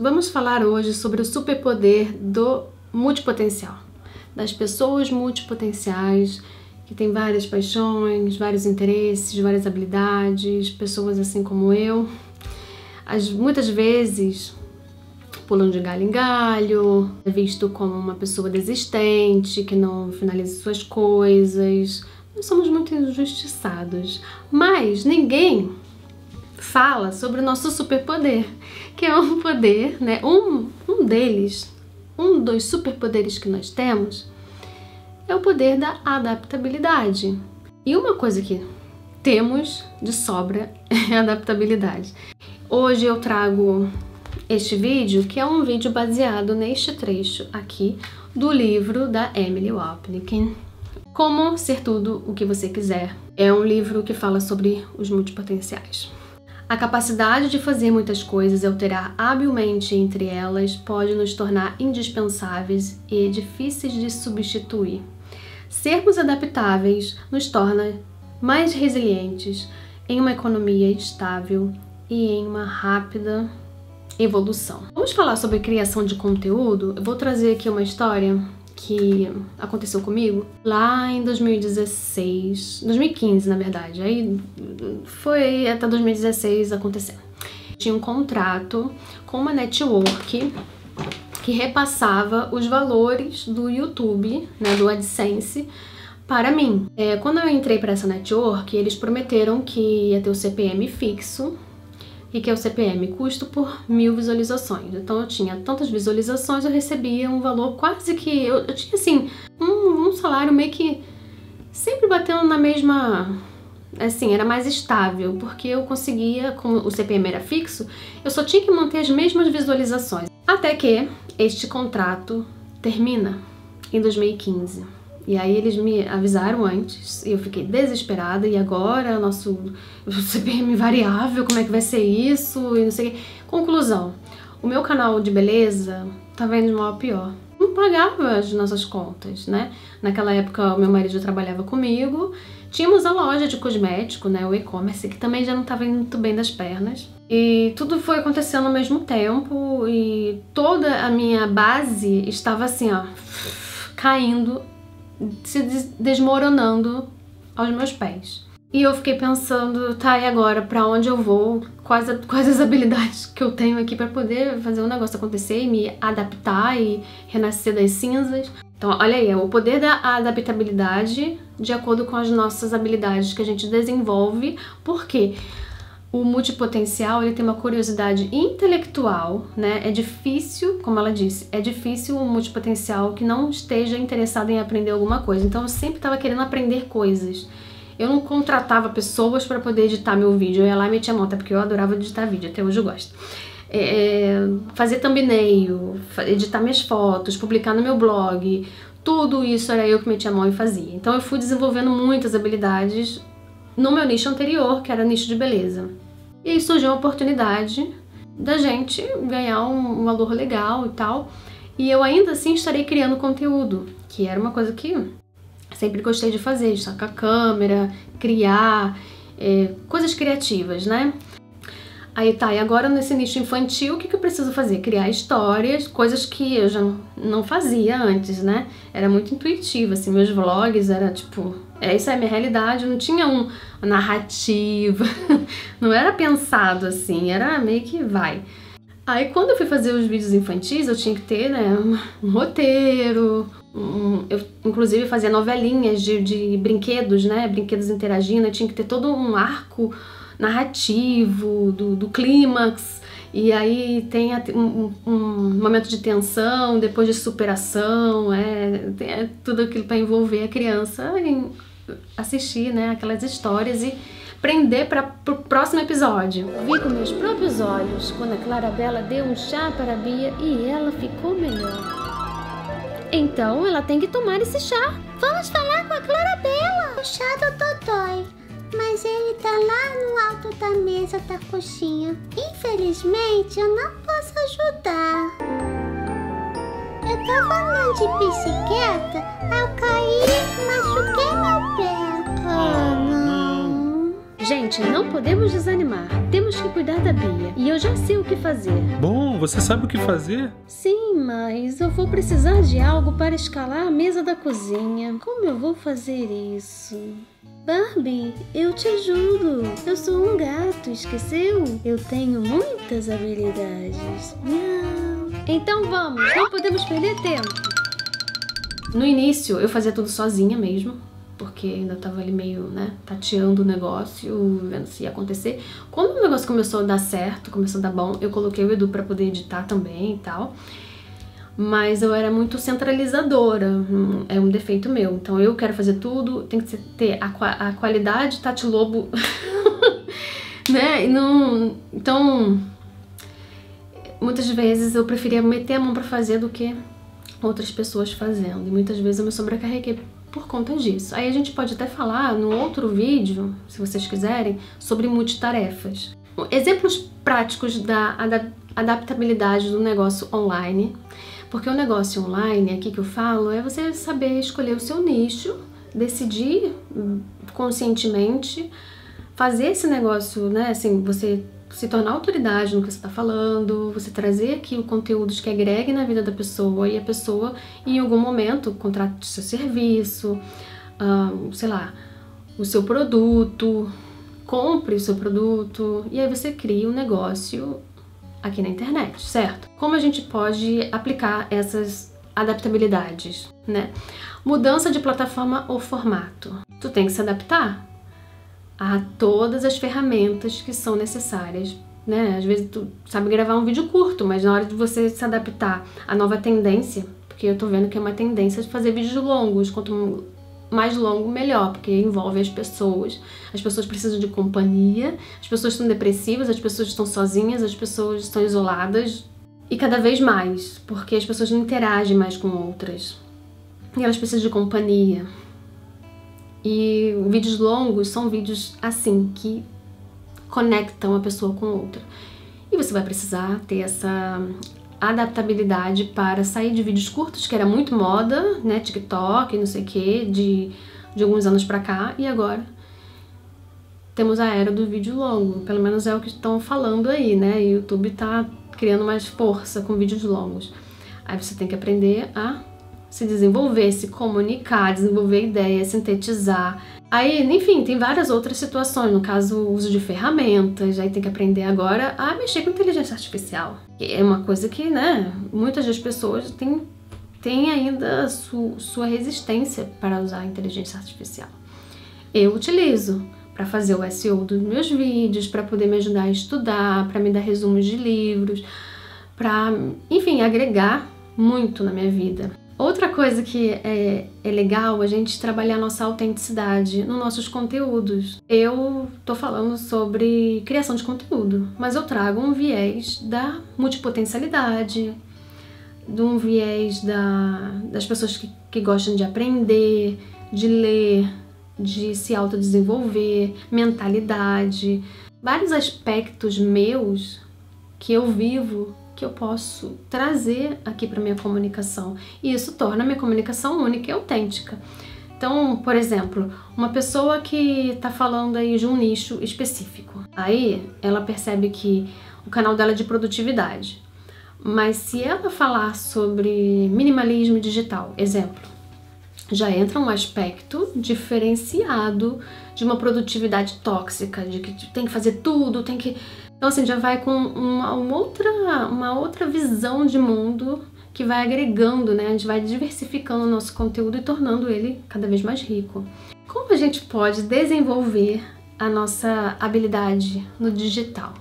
Vamos falar hoje sobre o superpoder do multipotencial, das pessoas multipotenciais que têm várias paixões, vários interesses, várias habilidades, pessoas assim como eu, muitas vezes pulando de galho em galho, é visto como uma pessoa desistente, que não finaliza suas coisas. Nós somos muito injustiçados, mas ninguém fala sobre o nosso superpoder, que é um poder, né? Um dos superpoderes que nós temos é o poder da adaptabilidade. E uma coisa que temos de sobra é a adaptabilidade. Hoje eu trago este vídeo, que é um vídeo baseado neste trecho aqui do livro da Emily Wapnick, Como Ser Tudo o que Você Quiser. É um livro que fala sobre os multipotenciais. A capacidade de fazer muitas coisas e alterar habilmente entre elas pode nos tornar indispensáveis e difíceis de substituir. Sermos adaptáveis nos torna mais resilientes em uma economia estável e em uma rápida evolução. Vamos falar sobre criação de conteúdo. Eu vou trazer aqui uma história que aconteceu comigo lá em 2015, na verdade. Aí foi até 2016 acontecendo. Tinha um contrato com uma network que repassava os valores do YouTube, né, do AdSense, para mim. Quando eu entrei para essa network, eles prometeram que ia ter o CPM fixo, e que é o CPM, custo por 1000 visualizações. Então eu tinha tantas visualizações, eu recebia um valor quase que... Eu tinha assim, um salário meio que sempre batendo na mesma... Assim, era mais estável, porque eu conseguia, como o CPM era fixo, eu só tinha que manter as mesmas visualizações. Até que este contrato termina em 2015. E aí eles me avisaram antes, e eu fiquei desesperada, e agora o CPM variável, como é que vai ser isso, e não sei o que. Conclusão, o meu canal de beleza tava indo de mal a pior. Não pagava as nossas contas, né? Naquela época o meu marido trabalhava comigo, tínhamos a loja de cosmético, né, o e-commerce, que também já não tava indo muito bem das pernas. E tudo foi acontecendo ao mesmo tempo, e toda a minha base estava assim, ó, caindo, se desmoronando aos meus pés. E eu fiquei pensando, tá, e agora? Pra onde eu vou? Quais as habilidades que eu tenho aqui pra poder fazer o negócio acontecer e me adaptar e renascer das cinzas? Então, olha aí, é o poder da adaptabilidade de acordo com as nossas habilidades que a gente desenvolve. Por quê? O multipotencial, ele tem uma curiosidade intelectual, né? É difícil, como ela disse, é difícil um multipotencial que não esteja interessado em aprender alguma coisa. Então eu sempre estava querendo aprender coisas. Eu não contratava pessoas para poder editar meu vídeo. Eu ia lá e metia a mão, até porque eu adorava editar vídeo, até hoje eu gosto. Fazer thumbnail, editar minhas fotos, publicar no meu blog, tudo isso era eu que metia a mão e fazia. Então eu fui desenvolvendo muitas habilidades no meu nicho anterior, que era nicho de beleza. E aí surgiu a oportunidade da gente ganhar um valor legal e tal. E eu ainda assim estarei criando conteúdo, que era uma coisa que sempre gostei de fazer, estar com a câmera, criar, coisas criativas, né? Aí tá, e agora nesse nicho infantil, o que eu preciso fazer? Criar histórias, coisas que eu já não fazia antes, né? Era muito intuitivo, assim, meus vlogs era tipo... Isso é a minha realidade, não tinha uma narrativa, não era pensado assim, era meio que vai. Aí quando eu fui fazer os vídeos infantis, eu tinha que ter, né, um roteiro, eu inclusive fazia novelinhas de brinquedos, né, brinquedos interagindo, eu tinha que ter todo um arco narrativo, do clímax, e aí tem um momento de tensão, depois de superação, tem tudo aquilo para envolver a criança em assistir, né, aquelas histórias e prender para o próximo episódio. Vi com meus próprios olhos quando a Clarabella deu um chá para a Bia e ela ficou melhor. Então ela tem que tomar esse chá. Vamos falar com a Clarabella. O chá do Todói. Mas ele tá lá no alto da mesa da cozinha. Infelizmente, eu não posso ajudar. Eu tava andando de bicicleta, aí eu caí e machuquei meu pé. Ah, não. Gente, não podemos desanimar. Temos que cuidar da Bia. E eu já sei o que fazer. Bom, você sabe o que fazer? Sim, mas eu vou precisar de algo para escalar a mesa da cozinha. Como eu vou fazer isso? Barbie, eu te ajudo. Eu sou um gato, esqueceu? Eu tenho muitas habilidades. Miau. Então vamos, não podemos perder tempo. No início eu fazia tudo sozinha mesmo, porque ainda tava ali meio, né, tateando o negócio, vendo se ia acontecer. Quando o negócio começou a dar certo, começou a dar bom, eu coloquei o Edu pra poder editar também e tal. Mas eu era muito centralizadora, é um defeito meu. Então eu quero fazer tudo, tem que ter a qualidade Tati Lobo, né? E não, então, muitas vezes eu preferia meter a mão pra fazer do que outras pessoas fazendo. E muitas vezes eu me sobrecarreguei por conta disso. Aí a gente pode até falar no outro vídeo, se vocês quiserem, sobre multitarefas. Exemplos práticos da adaptabilidade do negócio online. Porque o negócio online, aqui que eu falo, é você saber escolher o seu nicho, decidir conscientemente, fazer esse negócio, né, assim, você se tornar autoridade no que você está falando, você trazer aqui o conteúdos que agreguem na vida da pessoa e a pessoa, em algum momento, contrate seu serviço, sei lá, o seu produto, compre o seu produto e aí você cria um negócio aqui na internet, certo? Como a gente pode aplicar essas adaptabilidades, né? Mudança de plataforma ou formato. Tu tem que se adaptar a todas as ferramentas que são necessárias, né? Às vezes tu sabe gravar um vídeo curto, mas na hora de você se adaptar à nova tendência, porque eu tô vendo que é uma tendência de fazer vídeos longos, quanto mais longo, melhor, porque envolve as pessoas precisam de companhia, as pessoas estão depressivas, as pessoas estão sozinhas, as pessoas estão isoladas, e cada vez mais, porque as pessoas não interagem mais com outras, e elas precisam de companhia. E vídeos longos são vídeos assim, que conectam a pessoa com outra. E você vai precisar ter essa adaptabilidade para sair de vídeos curtos, que era muito moda, né, TikTok, não sei o que, de alguns anos pra cá, e agora temos a era do vídeo longo, pelo menos é o que estão falando aí, né, e o YouTube tá criando mais força com vídeos longos. Aí você tem que aprender a se desenvolver, se comunicar, desenvolver ideias, sintetizar. Aí, enfim, tem várias outras situações, no caso, o uso de ferramentas, aí tem que aprender agora a mexer com inteligência artificial. É uma coisa que, né, muitas das pessoas têm ainda sua resistência para usar a inteligência artificial. Eu utilizo para fazer o SEO dos meus vídeos, para poder me ajudar a estudar, para me dar resumos de livros, para, enfim, agregar muito na minha vida. Outra coisa que é legal a gente trabalhar a nossa autenticidade nos nossos conteúdos. Eu tô falando sobre criação de conteúdo, mas eu trago um viés da multipotencialidade, de um viés das pessoas que gostam de aprender, de ler, de se autodesenvolver, mentalidade, vários aspectos meus que eu vivo, que eu posso trazer aqui para minha comunicação. E isso torna a minha comunicação única e autêntica. Então, por exemplo, uma pessoa que está falando aí de um nicho específico. Aí ela percebe que o canal dela é de produtividade. Mas se ela falar sobre minimalismo digital, exemplo, já entra um aspecto diferenciado de uma produtividade tóxica, de que tem que fazer tudo, tem que... Então, assim, já vai com uma outra visão de mundo que vai agregando, né? A gente vai diversificando o nosso conteúdo e tornando ele cada vez mais rico. Como a gente pode desenvolver a nossa habilidade no digital,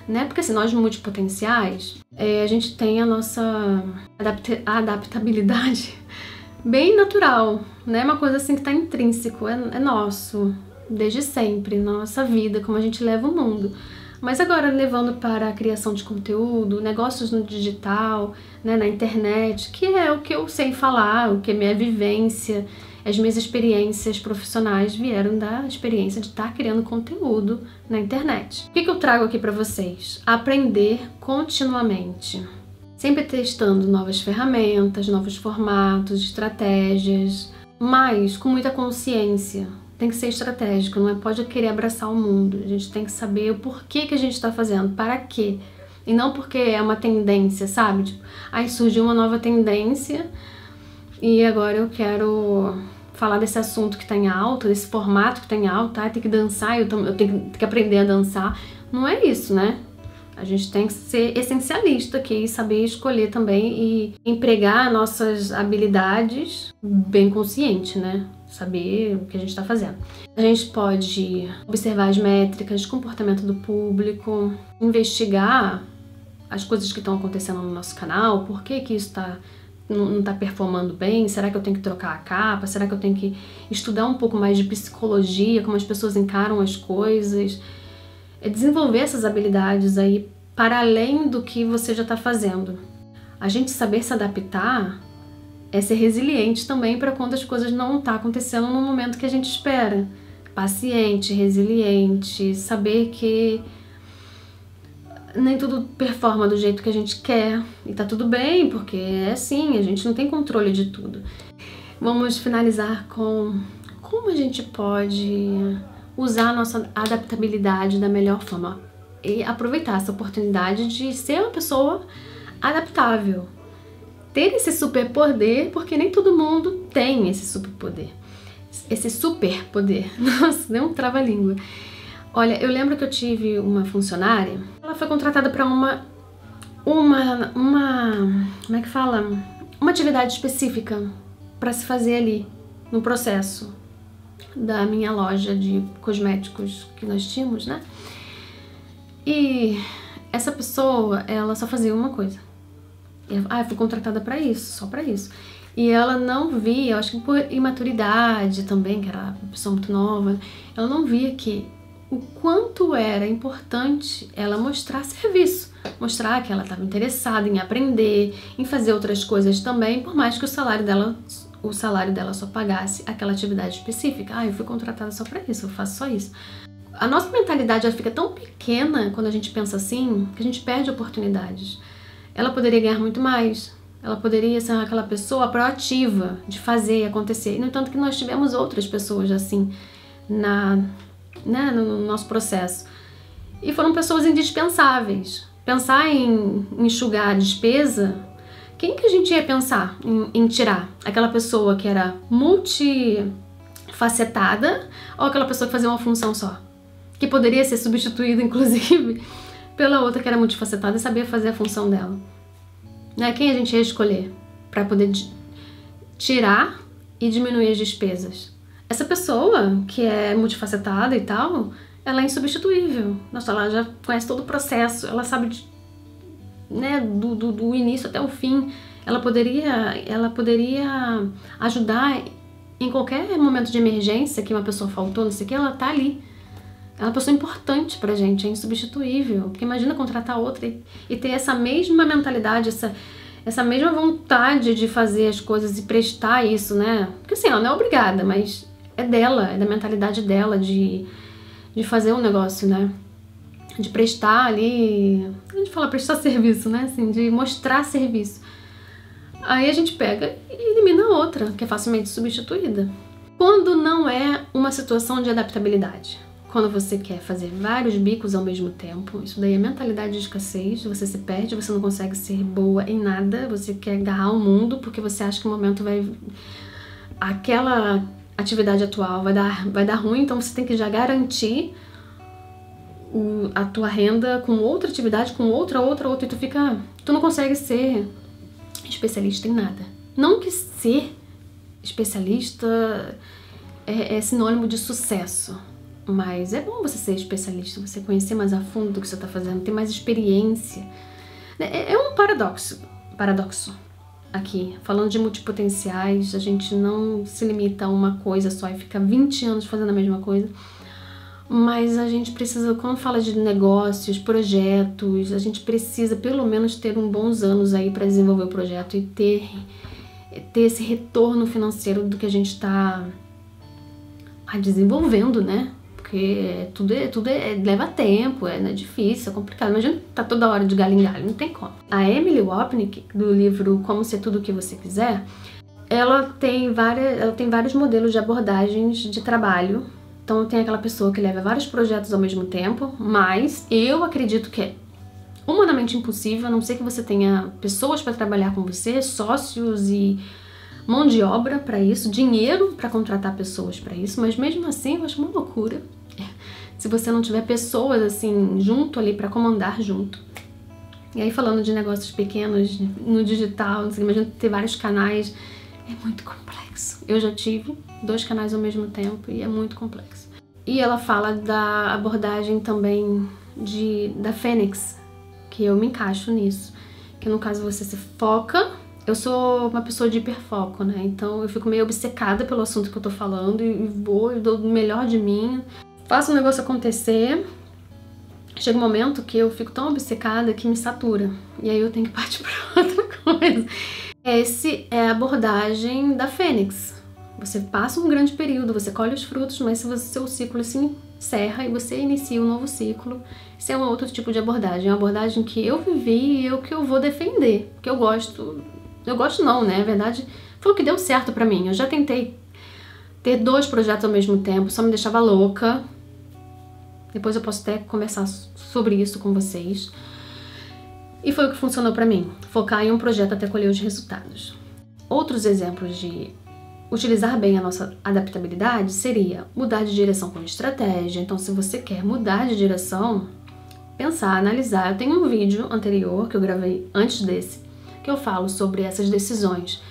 né? Porque assim, nós multipotenciais, a gente tem a nossa adaptabilidade bem natural, né? Uma coisa assim que está intrínseco, é nosso, desde sempre, na nossa vida, como a gente leva o mundo. Mas agora, levando para a criação de conteúdo, negócios no digital, né, na internet, que é o que eu sei falar, o que é minha vivência, as minhas experiências profissionais vieram da experiência de estar criando conteúdo na internet. O que eu trago aqui para vocês? Aprender continuamente. Sempre testando novas ferramentas, novos formatos, estratégias, mas com muita consciência. tem que ser estratégico, não pode querer abraçar o mundo. A gente tem que saber o porquê que a gente está fazendo, para quê. E não porque é uma tendência, sabe? Tipo, aí surgiu uma nova tendência e agora eu quero falar desse assunto que tá em alta, desse formato que tá em alta, tem que dançar, eu tenho que aprender a dançar. Não é isso, né? A gente tem que ser essencialista aqui e saber escolher também e empregar nossas habilidades bem consciente, né? Saber o que a gente está fazendo. A gente pode observar as métricas, comportamento do público, investigar as coisas que estão acontecendo no nosso canal, por que que isso não está performando bem, será que eu tenho que trocar a capa, será que eu tenho que estudar um pouco mais de psicologia, como as pessoas encaram as coisas, desenvolver essas habilidades aí para além do que você já está fazendo. A gente saber se adaptar é ser resiliente também para quando as coisas não estão acontecendo no momento que a gente espera. Paciente, resiliente, saber que nem tudo performa do jeito que a gente quer. E tá tudo bem, porque é assim, a gente não tem controle de tudo. Vamos finalizar com como a gente pode usar a nossa adaptabilidade da melhor forma e aproveitar essa oportunidade de ser uma pessoa adaptável. Ter esse superpoder, porque nem todo mundo tem esse superpoder. Esse superpoder. Nossa, deu um trava-língua. Olha, eu lembro que eu tive uma funcionária, ela foi contratada para como é que fala? Uma atividade específica para se fazer ali, no processo da minha loja de cosméticos que nós tínhamos, né? E essa pessoa, ela só fazia uma coisa. Eu fui contratada para isso, só para isso. E ela não via, eu acho que por imaturidade também, que era uma pessoa muito nova, ela não via que o quanto era importante ela mostrar serviço, mostrar que ela estava interessada em aprender, em fazer outras coisas também, por mais que o salário dela só pagasse aquela atividade específica. Eu fui contratada só para isso, eu faço só isso. A nossa mentalidade já fica tão pequena quando a gente pensa assim, que a gente perde oportunidades. Ela poderia ganhar muito mais, ela poderia ser aquela pessoa proativa de fazer acontecer. E, no entanto, que nós tivemos outras pessoas assim no nosso processo. E foram pessoas indispensáveis. Pensar em enxugar a despesa, quem que a gente ia pensar em tirar? Aquela pessoa que era multifacetada ou aquela pessoa que fazia uma função só? Que poderia ser substituída, inclusive, pela outra que era multifacetada e sabia fazer a função dela. Né? Quem a gente ia escolher para poder tirar e diminuir as despesas? Essa pessoa que é multifacetada e tal, ela é insubstituível. Nossa, ela já conhece todo o processo, ela sabe do início até o fim. Ela poderia ajudar em qualquer momento de emergência que uma pessoa faltou, não sei o que, ela tá ali. Ela é uma pessoa importante pra gente, é insubstituível. Porque imagina contratar outra e ter essa mesma mentalidade, essa mesma vontade de fazer as coisas e prestar isso, né? Porque assim, ela não é obrigada, mas é dela, é da mentalidade dela de fazer um negócio, né? De prestar ali... A gente fala prestar serviço, né? Assim, de mostrar serviço. Aí a gente pega e elimina a outra, que é facilmente substituída. Quando não é uma situação de adaptabilidade. Quando você quer fazer vários bicos ao mesmo tempo, isso daí é mentalidade de escassez, você se perde, você não consegue ser boa em nada, você quer agarrar o mundo porque você acha que o momento aquela atividade atual vai dar ruim, então você tem que já garantir a tua renda com outra atividade, com outra, e tu não consegue ser especialista em nada. Não que ser especialista é sinônimo de sucesso. Mas é bom você ser especialista, você conhecer mais a fundo do que você está fazendo, ter mais experiência. É um paradoxo aqui. Falando de multipotenciais, a gente não se limita a uma coisa só e fica 20 anos fazendo a mesma coisa. Mas a gente precisa, quando fala de negócios, projetos, a gente precisa pelo menos ter bons anos aí para desenvolver o projeto e ter esse retorno financeiro do que a gente está desenvolvendo, né? Porque tudo leva tempo, é difícil, é complicado. Imagina tá toda hora de galho em galho, não tem como. A Emily Wapnick, do livro Como Ser Tudo o que Você Quiser, ela tem vários modelos de abordagens de trabalho. Então tem aquela pessoa que leva vários projetos ao mesmo tempo, mas eu acredito que é humanamente impossível, a não ser que você tenha pessoas para trabalhar com você, sócios e mão de obra para isso, dinheiro para contratar pessoas para isso, mas mesmo assim eu acho uma loucura se você não tiver pessoas assim junto ali para comandar junto. E aí falando de negócios pequenos no digital, você imagina ter vários canais, é muito complexo. Eu já tive 2 canais ao mesmo tempo e é muito complexo. E ela fala da abordagem também da Fênix, que eu me encaixo nisso, que no caso você se foca. Eu sou uma pessoa de hiperfoco, né? Então eu fico meio obcecada pelo assunto que eu tô falando e vou e dou o melhor de mim, faço o negócio acontecer. Chega um momento que eu fico tão obcecada que me satura. E aí eu tenho que partir pra outra coisa. Essa é a abordagem da Fênix. Você passa um grande período, você colhe os frutos, mas se seu ciclo se encerra e você inicia um novo ciclo, esse é um outro tipo de abordagem. É uma abordagem que eu vivi e que eu vou defender. Porque eu gosto não, né? Na verdade, foi o que deu certo pra mim. Eu já tentei ter 2 projetos ao mesmo tempo, só me deixava louca. Depois eu posso até conversar sobre isso com vocês. E foi o que funcionou pra mim. Focar em um projeto até colher os resultados. Outros exemplos de utilizar bem a nossa adaptabilidade seria mudar de direção com estratégia. Então, se você quer mudar de direção, pensar, analisar. Eu tenho um vídeo anterior que eu gravei antes desse, que eu falo sobre essas decisões.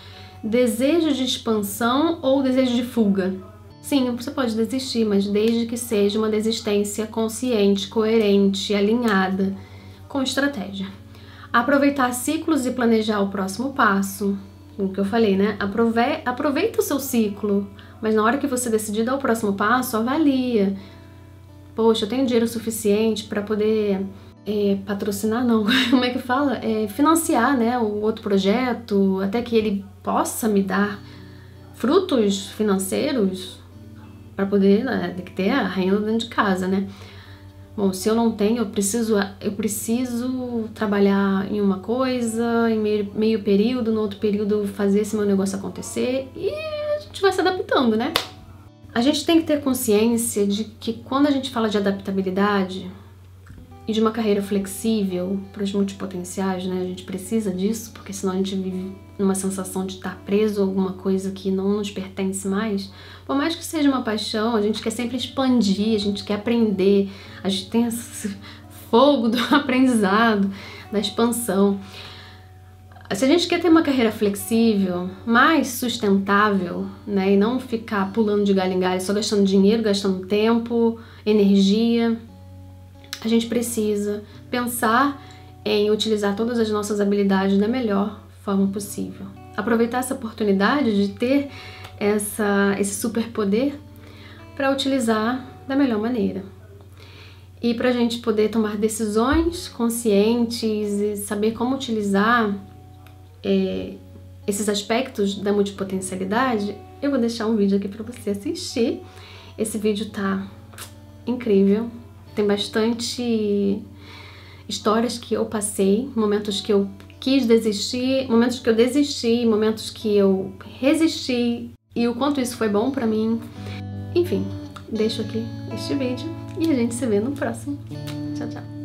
Desejo de expansão ou desejo de fuga? Sim, você pode desistir, mas desde que seja uma desistência consciente, coerente, alinhada, com estratégia. Aproveitar ciclos e planejar o próximo passo. O que eu falei, né? Aproveita o seu ciclo, mas na hora que você decidir dar o próximo passo, avalia. Poxa, eu tenho dinheiro suficiente para poder patrocinar, não, como é que fala? Financiar, né, o outro projeto, até que ele possa me dar frutos financeiros para poder, né, tem que ter a renda dentro de casa, né? Bom, se eu não tenho, eu preciso trabalhar em uma coisa, em meio período, no outro período fazer esse meu negócio acontecer e a gente vai se adaptando, né? A gente tem que ter consciência de que quando a gente fala de adaptabilidade e de uma carreira flexível para os multipotenciais, né? A gente precisa disso, porque senão a gente vive numa sensação de estar preso a alguma coisa que não nos pertence mais. Por mais que seja uma paixão, a gente quer sempre expandir, a gente quer aprender, a gente tem esse fogo do aprendizado, da expansão. Se a gente quer ter uma carreira flexível, mais sustentável, né? E não ficar pulando de galho em galho, só gastando dinheiro, gastando tempo, energia, a gente precisa pensar em utilizar todas as nossas habilidades da melhor forma possível. Aproveitar essa oportunidade de ter esse superpoder para utilizar da melhor maneira. E para a gente poder tomar decisões conscientes e saber como utilizar esses aspectos da multipotencialidade, eu vou deixar um vídeo aqui para você assistir. Esse vídeo tá incrível. Tem bastante histórias que eu passei, momentos que eu quis desistir, momentos que eu desisti, momentos que eu resisti e o quanto isso foi bom pra mim. Enfim, deixo aqui este vídeo e a gente se vê no próximo. Tchau, tchau!